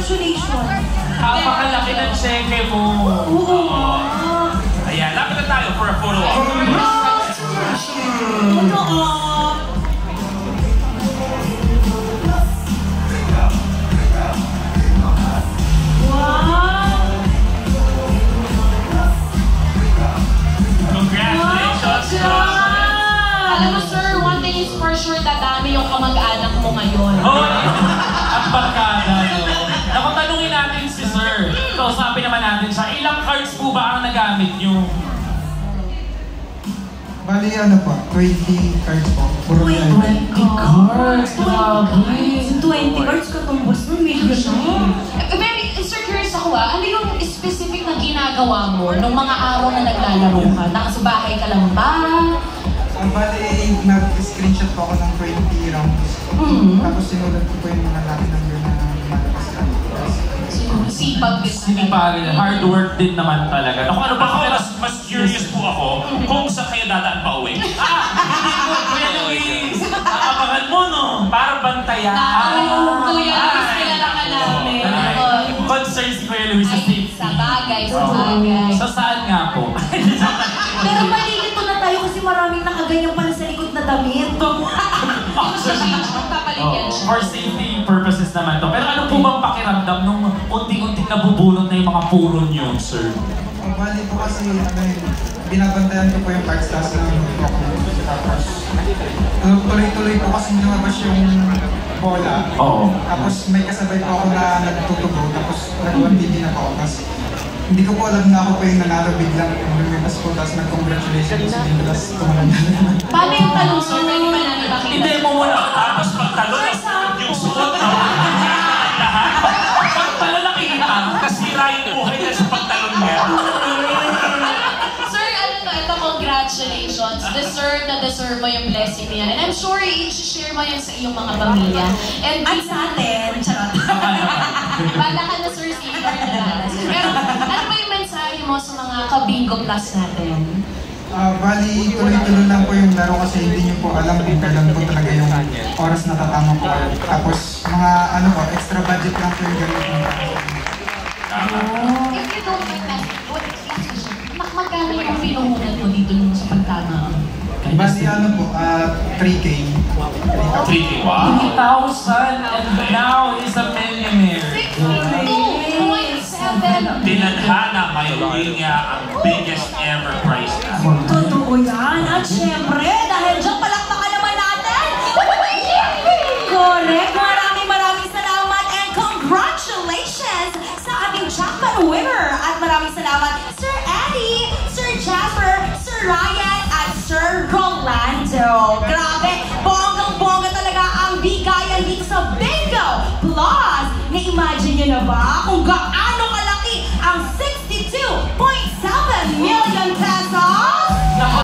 Congratulations! Kapakalaki ng cheque mo. Oo. Ayan, lapit na tayo for a photo op. Photo op! Alam mo sir, one thing is for sure, dadami yung kamag-anak mo ngayon. Hoy! Ang barkada yun. Naku, tanungin natin si sir. Kausapin naman natin siya. Ilang cards po ba ang nagamit niyo? Bali, ano po, 20 cards po. Puro 20 cards? Grabe! 20 cards ka itong boss mo, medyo siya. Very, sir, curious ako ano yung specific na ginagawa mo nung mga araw na naglalaro ka? Nasa bahay ka lang ba? Bali, nag-screenshot po ako ng 20 rounds. Tapos sinulat ko po yung mga lucky number na lumalabas ka. Sipag din. Sinipagin. Hard work din naman talaga. Ako, ano ba ako? Mas curious po ako kung saan kayo dadaan pa uwi. Hindi ko, Kuya Luis! Nakapangan mo, no? Para bantayan. Kuya Luis, kilala ka namin. Concern si Kuya Luis sa safety. Sa bagay, sa bagay. So saan nga po? Pero malilito na tayo kasi maraming nakaganyan pala sa likod na damit. For safety purposes naman to. Pero ano po bang pakiramdam nung unti-unting nabubulot na yung mga puro niyo, sir? Bali po kasi, binabantayan ko po yung cards tapos lang tapos tuloy-tuloy po kasi lumabas yung bola. Oo. Tapos may kasabay po ako na nagtutubo, tapos nag-1BB na po ako. Tapos hindi ko po alam na ako po yung nanalo biglang lumipas po, tapos nag-congratulations tapos tumalan na. Paano yung talong sir? Pwede ba namin bakita? Hindi mo muna. Tapos pagtalon, yung suot na lahat. Pagtalo nakikita. Kasira yung buhay na sa pagtalon niya. Sir, ano to? Ito, congratulations. Deserve mo yung blessing niyan. And I'm sure i-share mo yan sa iyong mga pamilya. And At sa atin, charot. bala ka na sir, si Lord na. Pero ano ba yung mensahe mo sa mga ka-Bingo Plus natin? Bali, tuloy-tuloy lang po yung laro kasi hindi nyo po alam kung kailan po talaga yung oras na tatama po. Tapos mga ano po, extra budget lang po yung ganito. If you don't mind, magkano yung pinuhunan mo dito sa pagtama? Bali ano po, 3K. 3K, wow. 3,000 and now he's a millionaire. 62.7. Tinadhana ngayon niya ang biggest ever prize na. Totoo yan. At syempre, dahil dyan palakpakan naman natin. Correct. Maraming salamat and congratulations sa ating jackpot winner. At maraming salamat Sir Eddie, Sir Jasper, Sir Ryan, at Sir Rolando. Grabe, bonggang-bongga talaga ang bigayan dito sa Bingo Plus. Na-imagine nyo na ba kung gaano